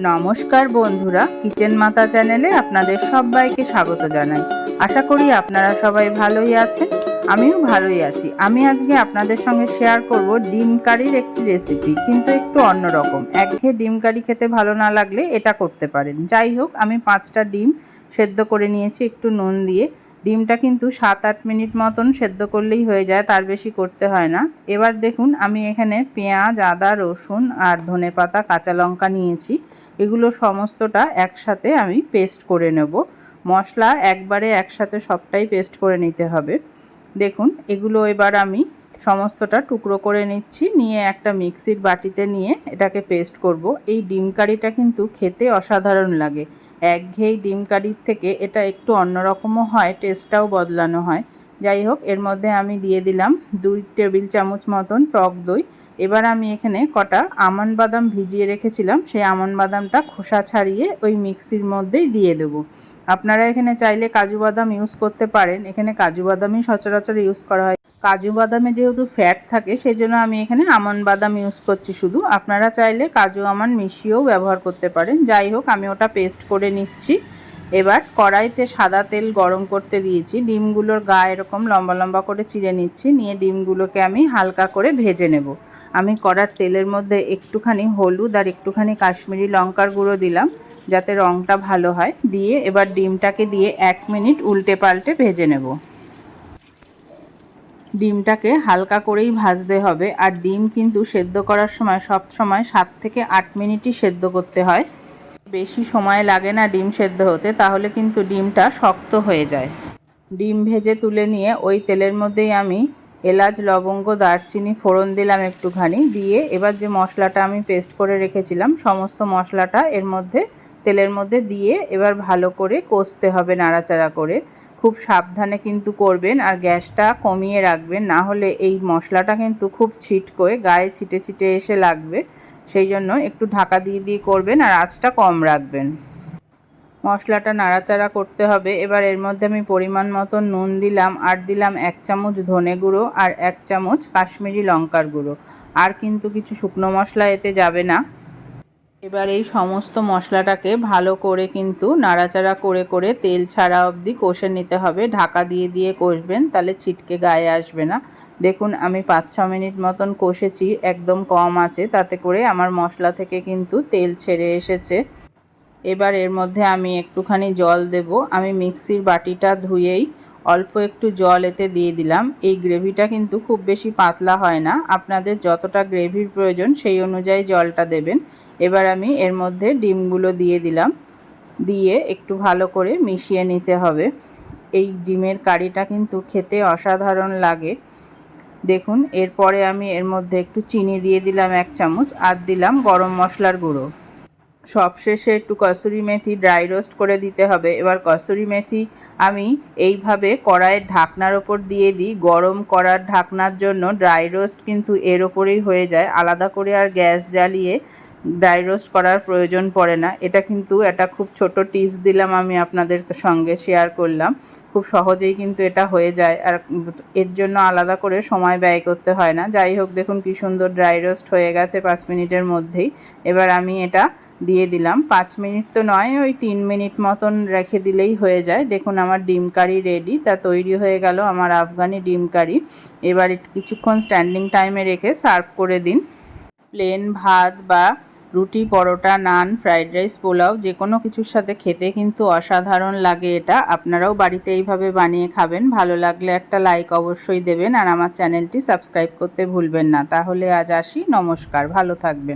নমস্কার বন্ধুরা, কিচেন মাতা চ্যানেলে আপনাদের সবাইকে স্বাগত জানাই। আশা করি আপনারা সবাই ভালোই আছেন, আমিও ভালোই আছি। আমি আজকে আপনাদের সঙ্গে শেয়ার করব ডিম কারির একটি রেসিপি, কিন্তু একটু অন্যরকম। একঘেয়ে ডিম কারি খেতে ভালো না লাগলে এটা করতে পারেন। যাই হোক, আমি 5টা ডিম সেদ্ধ করে নিয়েছি একটু নুন দিয়ে। ডিমটা কিন্তু 7-8 মিনিট মতন সেদ্ধ করলেই হয়ে যায়, তার বেশি করতে হয় না। এবার দেখুন, আমি এখানে পেঁয়াজ, আদা, রসুন আর ধনেপাতা, কাঁচা লঙ্কা নিয়েছি। এগুলো সমস্তটা একসাথে আমি পেস্ট করে নেব। মশলা একবারে একসাথে সবটাই পেস্ট করে নিতে হবে। দেখুন, এগুলো এবার আমি সমস্তটা টুকরো করে নিচ্ছি, নিয়ে একটা মিক্সির বাটিতে নিয়ে এটাকে পেস্ট করব। এই ডিম কারিটা কিন্তু খেতে অসাধারণ লাগে। একঘেয়ে ডিম কারির থেকে এটা একটু অন্যরকমও হয়, টেস্টটাও বদলানো হয়। যাই হোক, এর মধ্যে আমি দিয়ে দিলাম 2 টেবিল চামচ মতন টক দই। এবার আমি এখানে কটা আমন্ড বাদাম ভিজিয়ে রেখেছিলাম, সেই আমন্ড বাদামটা খোসা ছাড়িয়ে ওই মিক্সির মধ্যেই দিয়ে দেবো। আপনারা এখানে চাইলে কাজু বাদাম ইউজ করতে পারেন, এখানে কাজু বাদামই সচরাচর ইউজ করা হয়। কাজু বাদামে যেহেতু ফ্যাট থাকে, সেই জন্য আমি এখানে আমন্ড বাদাম ইউজ করছি শুধু। আপনারা চাইলে কাজু আমন্ড মিশিয়েও ব্যবহার করতে পারেন। যাই হোক, আমি ওটা পেস্ট করে নিচ্ছি। এবার কড়াইতে সাদা তেল গরম করতে দিয়েছি, ডিমগুলোর গায়ে এরকম লম্বা লম্বা করে চিড়ে নিচ্ছি, নিয়ে ডিমগুলোকে আমি হালকা করে ভেজে নেব। আমি কড়ার তেলের মধ্যে একটুখানি হলুদ আর একটুখানি কাশ্মীরি লঙ্কার গুঁড়ো দিলাম, যাতে রঙটা ভালো হয়। দিয়ে এবার ডিমটাকে দিয়ে 1 মিনিট উল্টে পাল্টে ভেজে নেব। ডিমটাকে হালকা করেই ভাজতে হবে, আর ডিম কিন্তু সেদ্ধ করার সময় সব সময় 7 থেকে 8 মিনিটই সেদ্ধ করতে হয়। বেশি সময় লাগে না ডিম সেদ্ধ হতে, তাহলে কিন্তু ডিমটা শক্ত হয়ে যায়। ডিম ভেজে তুলে নিয়ে ওই তেলের মধ্যেই আমি এলাচ, লবঙ্গ, দারচিনি ফোড়ন দিলাম একটুখানি, দিয়ে এবার যে মশলাটা আমি পেস্ট করে রেখেছিলাম সমস্ত মশলাটা এর মধ্যে তেলের মধ্যে দিয়ে এবার ভালো করে কষতে হবে নাড়াচাড়া করে। খুব সাবধানে কিন্তু করবেন, আর গ্যাসটা কমিয়ে রাখবেন, না হলে এই মশলাটা কিন্তু খুব ছিটকোয় গায়ে ছিটে ছিটে এসে লাগবে। সেই জন্য একটু ঢাকা দিয়ে দিয়ে করবেন, আর আঁচটা কম রাখবেন। মশলাটা নাড়াচাড়া করতে হবে। এবার এর মধ্যে আমি পরিমাণ মতো নুন দিলাম, আর দিলাম 1 চামচ ধনে গুঁড়ো আর 1 চামচ কাশ্মীরি লঙ্কার গুঁড়ো। আর কিন্তু কিছু শুকনো মশলা এতে যাবে না। এবার এই সমস্ত মশলাটাকে ভালো করে কিন্তু নাড়াচাড়া করে করে তেল ছাড়া অবধি কষে নিতে হবে। ঢাকা দিয়ে দিয়ে কষবেন, তাহলে ছিটকে গায়ে আসবে না। দেখুন, আমি 5-6 মিনিট মতন কষেছি একদম কম আছে, তাতে করে আমার মশলা থেকে কিন্তু তেল ছেড়ে এসেছে। এবার এর মধ্যে আমি একটুখানি জল দেব। আমি মিক্সির বাটিটা ধুয়েই অল্প একটু জল এতে দিয়ে দিলাম। এই গ্রেভিটা কিন্তু খুব বেশি পাতলা হয় না, আপনাদের যতটা গ্রেভির প্রয়োজন সেই অনুযায়ী জলটা দেবেন। এবার আমি এর মধ্যে ডিমগুলো দিয়ে দিলাম, দিয়ে একটু ভালো করে মিশিয়ে নিতে হবে। এই ডিমের কারিটা কিন্তু খেতে অসাধারণ লাগে। দেখুন, এরপরে আমি এর মধ্যে একটু চিনি দিয়ে দিলাম 1 চামচ, আর দিলাম গরম মশলার গুঁড়ো। সবশেষে একটু কসুরি মেথি ড্রাই রোস্ট করে দিতে হবে। এবার কসুরি মেথি আমি এইভাবে কড়াইয়ের ঢাকনার ওপর দিয়ে দিই। গরম করার ঢাকনার জন্য ড্রাই রোস্ট কিন্তু এর ওপরেই হয়ে যায়, আলাদা করে আর গ্যাস জ্বালিয়ে ড্রাই রোস্ট করার প্রয়োজন পড়ে না। এটা কিন্তু একটা খুব ছোট টিপস দিলাম, আমি আপনাদের সঙ্গে শেয়ার করলাম। খুব সহজেই কিন্তু এটা হয়ে যায়, আর এর জন্য আলাদা করে সময় ব্যয় করতে হয় না। যাই হোক, দেখুন কি সুন্দর ড্রাই রোস্ট হয়ে গেছে 5 মিনিটের মধ্যেই। এবার আমি এটা দিয়ে দিলাম। 5 মিনিট তো নয়, ওই 3 মিনিট মতন রেখে দিলেই হয়ে যায়। দেখুন, আমার ডিম কারি রেডি। তা তৈরি হয়ে গেল আমার আফগানি ডিম কারি। এবার কিছুক্ষণ স্ট্যান্ডিং টাইমে রেখে সার্ভ করে দিন। প্লেন ভাত বা রুটি, পরোটা, নান, ফ্রাইড রাইস, পোলাও যে কোনো কিছুর সাথে খেতে কিন্তু অসাধারণ লাগে এটা। আপনারাও বাড়িতে এইভাবে বানিয়ে খাবেন। ভালো লাগলে একটা লাইক অবশ্যই দেবেন, আর আমার চ্যানেলটি সাবস্ক্রাইব করতে ভুলবেন না। তাহলে আজ আসি, নমস্কার, ভালো থাকবেন।